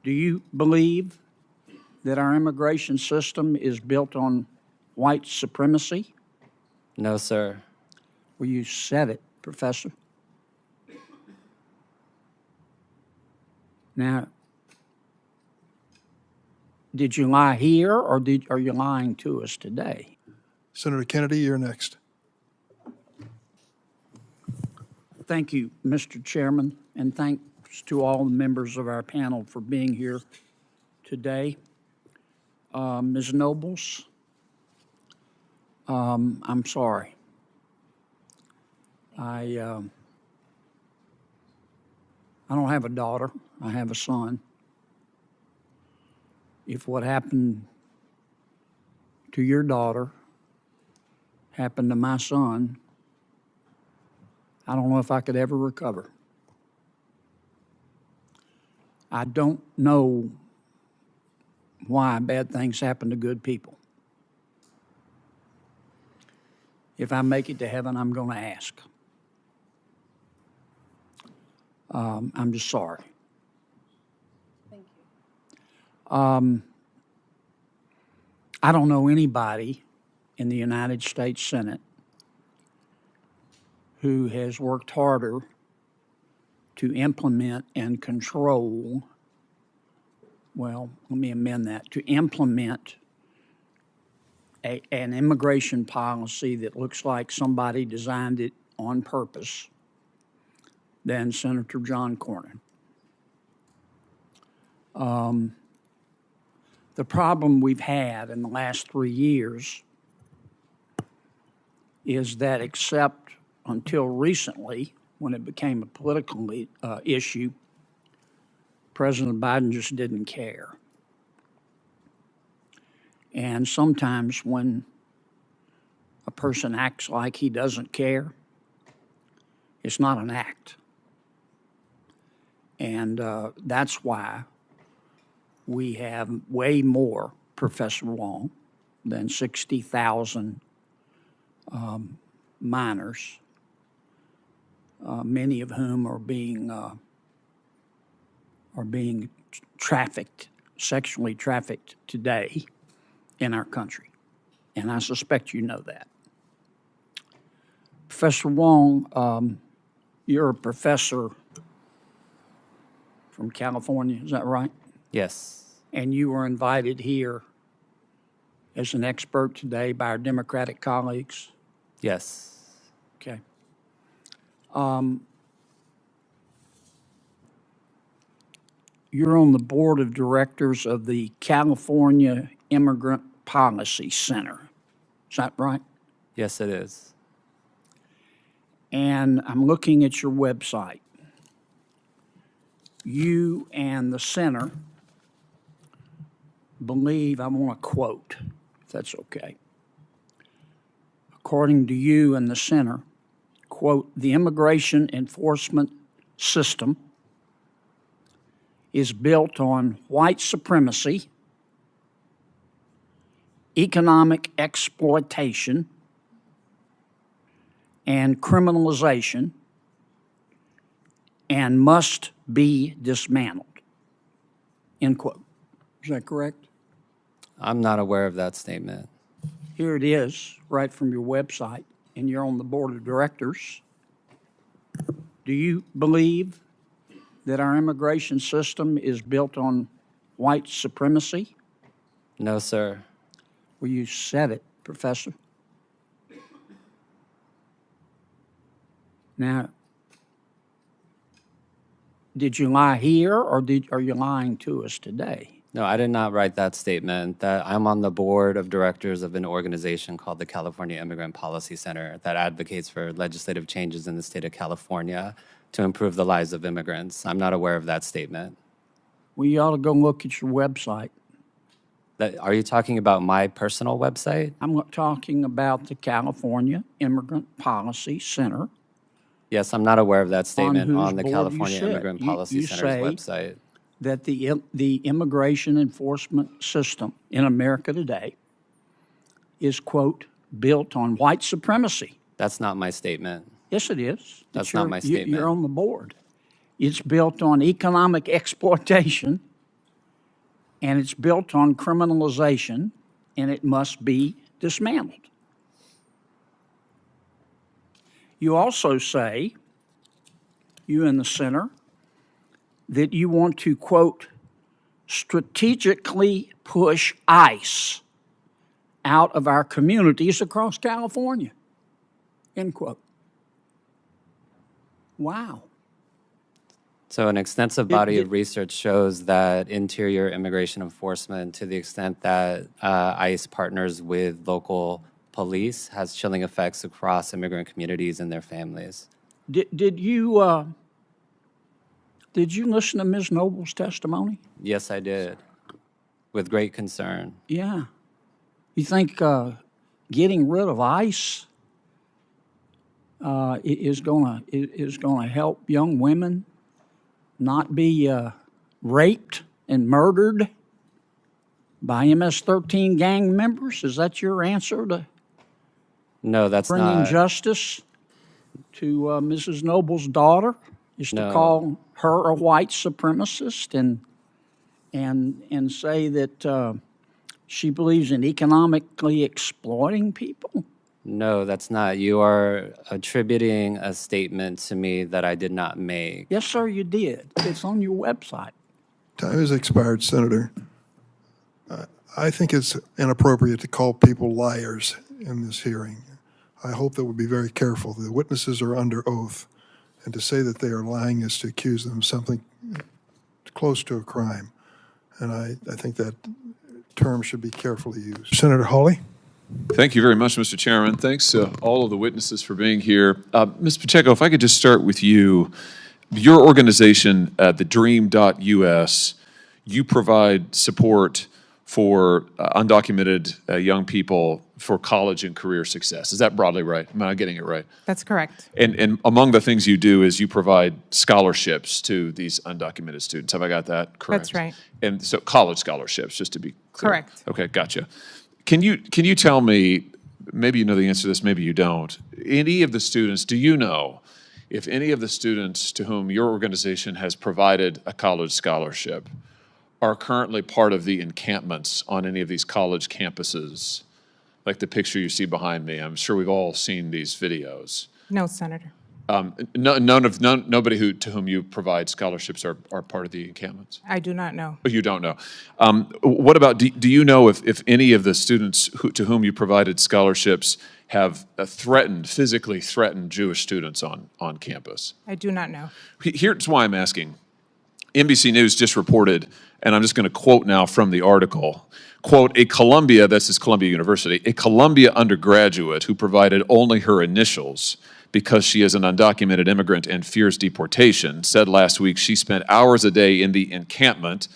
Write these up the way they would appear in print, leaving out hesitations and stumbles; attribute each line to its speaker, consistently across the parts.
Speaker 1: Do you believe that our immigration system is built on white supremacy?
Speaker 2: No, sir.
Speaker 1: Well, you said it, Professor. Now, did you lie here, or are you lying to us today?
Speaker 3: Senator Kennedy, you're next.
Speaker 1: Thank you, Mr. Chairman, and thanks to all the members of our panel for being here today. Ms. Nobles, I'm sorry. I don't have a daughter. I have a son. If what happened to your daughter happened to my son, I don't know if I could ever recover. I don't know why bad things happen to good people. If I make it to heaven, I'm going to ask. I'm just sorry.
Speaker 4: Thank you.
Speaker 1: I don't know anybody in the United States Senate who has worked harder to implement and control, well, let me amend that, to implement an immigration policy that looks like somebody designed it on purpose than Senator John Cornyn. The problem we've had in the last 3 years is that except until recently, when it became a political issue, President Biden just didn't care. And sometimes when a person acts like he doesn't care, it's not an act. And that's why we have way more, Professor Long, than 60,000 minors, many of whom are being trafficked, sexually trafficked today in our country. And I suspect you know that. Professor Wong, you're a professor from California, is that right?
Speaker 2: Yes.
Speaker 1: And you were invited here as an expert today by our Democratic colleagues?
Speaker 2: Yes.
Speaker 1: Okay. You're on the board of directors of the California Immigrant Policy Center. Is that right?
Speaker 2: Yes, it is.
Speaker 1: And I'm looking at your website. You and the center believe, I want to quote, if that's okay. According to you and the center, quote, the immigration enforcement system is built on white supremacy, economic exploitation, and criminalization, and must be dismantled, end quote. Is that correct?
Speaker 2: I'm not aware of that statement.
Speaker 1: Here it is, right from your website, and you're on the board of directors. Do you believe that our immigration system is built on white supremacy?
Speaker 2: No, sir.
Speaker 1: Well, you said it, Professor. Now, did you lie here, or are you lying to us today?
Speaker 2: No, I did not write that statement. That I'm on the board of directors of an organization called the California Immigrant Policy Center that advocates for legislative changes in the state of California to improve the lives of immigrants. I'm not aware of that statement.
Speaker 1: Well, you ought to go look at your website.
Speaker 2: Are you talking about my personal website?
Speaker 1: I'm talking about the California Immigrant Policy Center.
Speaker 2: Yes, I'm not aware of that statement on the
Speaker 1: board
Speaker 2: California
Speaker 1: you
Speaker 2: Immigrant
Speaker 1: sit.
Speaker 2: Policy
Speaker 1: You
Speaker 2: Center's
Speaker 1: say
Speaker 2: website.
Speaker 1: that the immigration enforcement system in America today is, quote, built on white supremacy.
Speaker 2: That's not my statement.
Speaker 1: Yes, it is.
Speaker 2: That's not my statement.
Speaker 1: You're on the board. It's built on economic exploitation and it's built on criminalization, and it must be dismantled. You also say, you in the center, that you want to, quote, strategically push ICE out of our communities across California, end quote. Wow.
Speaker 2: So an extensive body of research shows that interior immigration enforcement, to the extent that ICE partners with local police, has chilling effects across immigrant communities and their families.
Speaker 1: Did you listen to Ms. Noble's testimony?
Speaker 2: Yes, I did, with great concern.
Speaker 1: Yeah. You think getting rid of ICE is going to help young women not be raped and murdered by MS-13 gang members? Is that your answer to
Speaker 2: No, that's
Speaker 1: bringing
Speaker 2: not.
Speaker 1: justice to Mrs. Noble's daughter? Is to
Speaker 2: No.
Speaker 1: call her a white supremacist and say that she believes in economically exploiting people?
Speaker 2: No, that's not. You are attributing a statement to me that I did not make.
Speaker 1: Yes, sir, you did. It's on your website.
Speaker 3: Time has expired, Senator. I think it's inappropriate to call people liars in this hearing. I hope that we'll be very careful. The witnesses are under oath, and to say that they are lying is to accuse them of something close to a crime. And I think that term should be carefully used. Senator Hawley?
Speaker 5: Thank you very much, Mr. Chairman. Thanks to all of the witnesses for being here. Ms. Pacheco, if I could just start with you. Your organization, the Dream.us, you provide support for undocumented young people for college and career success. Is that broadly right? Am I getting it right?
Speaker 6: That's correct.
Speaker 5: And among the things you do is you provide scholarships to these undocumented students. Have I got that correct?
Speaker 6: That's right.
Speaker 5: And so college scholarships, just to be clear.
Speaker 6: Correct.
Speaker 5: Okay, gotcha. Can you tell me, maybe you know the answer to this, maybe you don't, any of the students, do you know if any of the students to whom your organization has provided a college scholarship are currently part of the encampments on any of these college campuses? Like the picture you see behind me, I'm sure we've all seen these videos.
Speaker 6: No, Senator.
Speaker 5: Nobody to whom you provide scholarships are part of the encampments?
Speaker 6: I do not know.
Speaker 5: You don't know. What about, do you know if any of the students to whom you provided scholarships have physically threatened Jewish students on campus?
Speaker 6: I do not know.
Speaker 5: Here's why I'm asking. NBC News just reported, and I'm just going to quote now from the article, quote, this is Columbia University, a Columbia undergraduate who provided only her initials because she is an undocumented immigrant and fears deportation, said last week she spent hours a day in the encampment.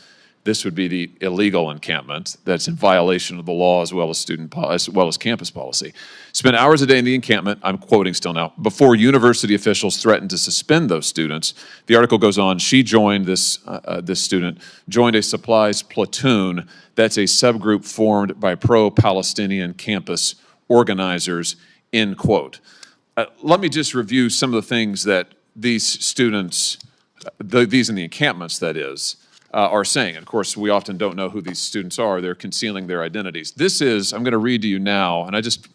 Speaker 5: This would be the illegal encampment that's in violation of the law as well as campus policy. Spent hours a day in the encampment, I'm quoting still now, before university officials threatened to suspend those students. The article goes on, she joined, this student, joined a supplies platoon. That's a subgroup formed by pro-Palestinian campus organizers, end quote. Let me just review some of the things that these students, these in the encampments, that is, are saying. And of course, we often don't know who these students are. They're concealing their identities. This is, I'm going to read to you now, and I just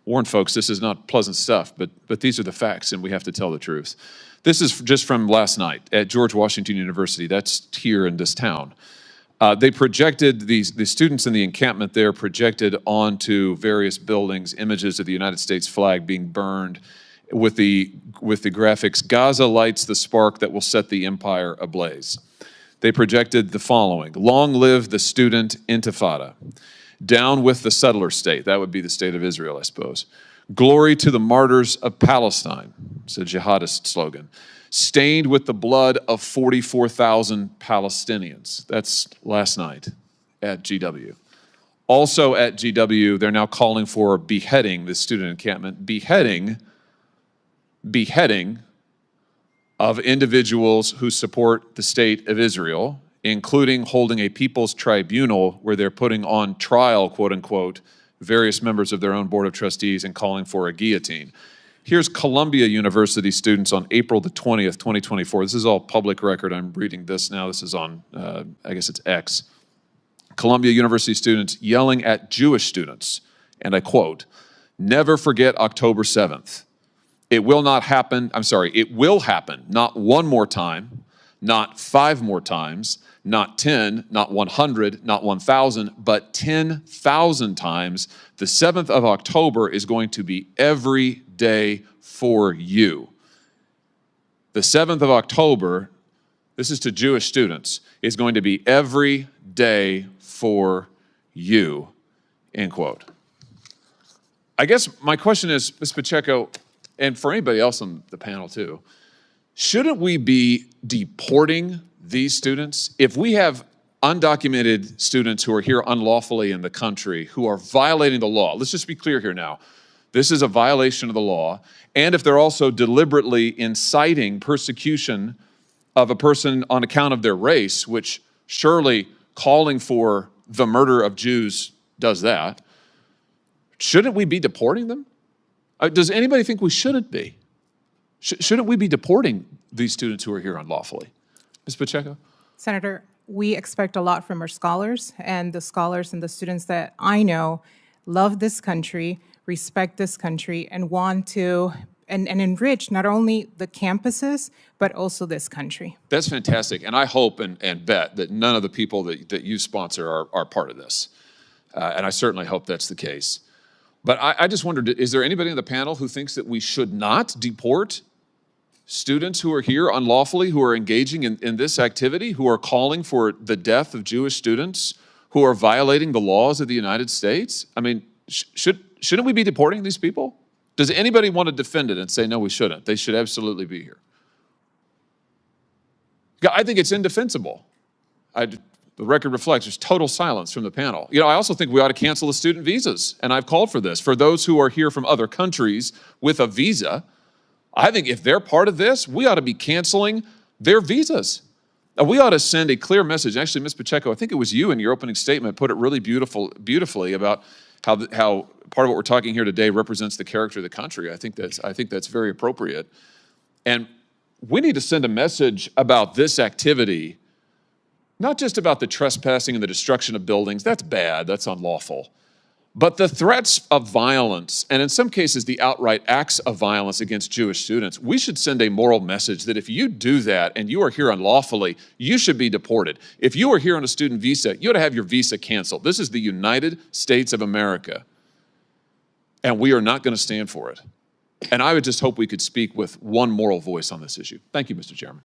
Speaker 5: warn folks, this is not pleasant stuff, but these are the facts, and we have to tell the truth. This is just from last night at George Washington University. That's here in this town. They projected, the students in the encampment there projected onto various buildings images of the United States flag being burned with the graphics, Gaza lights the spark that will set the empire ablaze. They projected the following: long live the student intifada. Down with the settler state. That would be the state of Israel, I suppose. Glory to the martyrs of Palestine. It's a jihadist slogan. Stained with the blood of 44,000 Palestinians. That's last night at GW. Also at GW, they're now calling for beheading, the student encampment, beheading of individuals who support the state of Israel, including holding a people's tribunal where they're putting on trial, quote unquote, various members of their own board of trustees and calling for a guillotine. Here's Columbia University students on April the 20th, 2024. This is all public record. I'm reading this now. This is on, I guess it's X. Columbia University students yelling at Jewish students, and I quote, "Never forget October 7th. It will not happen, it will happen, not one more time, not 5 more times, not 10, not 100, not 1,000, but 10,000 times. The 7th of October is going to be every day for you." The 7th of October, this is to Jewish students, is going to be every day for you, end quote. I guess my question is, Ms. Pacheco, and for anybody else on the panel too, shouldn't we be deporting these students? If we have undocumented students who are here unlawfully in the country who are violating the law, let's just be clear here now, this is a violation of the law, and if they're also deliberately inciting persecution of a person on account of their race, which surely calling for the murder of Jews does that, shouldn't we be deporting them? Does anybody think we shouldn't be? Shouldn't we be deporting these students who are here unlawfully? Ms. Pacheco?
Speaker 6: Senator, we expect a lot from our scholars, and the scholars and the students that I know love this country, respect this country, and want to and enrich not only the campuses, but also this country.
Speaker 5: That's fantastic, and I hope and bet that none of the people that you sponsor are part of this. And I certainly hope that's the case. But I just wondered, is there anybody on the panel who thinks that we should not deport students who are here unlawfully, who are engaging in this activity, who are calling for the death of Jewish students, who are violating the laws of the United States? I mean, shouldn't we be deporting these people? Does anybody want to defend it and say, no, we shouldn't? They should absolutely be here. I think it's indefensible. The record reflects there's total silence from the panel. You know, I also think we ought to cancel the student visas, and I've called for this. For those who are here from other countries with a visa, I think if they're part of this, we ought to be canceling their visas. We ought to send a clear message. Actually, Ms. Pacheco, I think it was you in your opening statement put it really beautifully about how part of what we're talking here today represents the character of the country. I think that's very appropriate. And we need to send a message about this activity, not just about the trespassing and the destruction of buildings. That's bad, that's unlawful. But the threats of violence, and in some cases the outright acts of violence against Jewish students, we should send a moral message that if you do that and you are here unlawfully, you should be deported. If you are here on a student visa, you ought to have your visa canceled. This is the United States of America, and we are not going to stand for it. And I would just hope we could speak with one moral voice on this issue. Thank you, Mr. Chairman.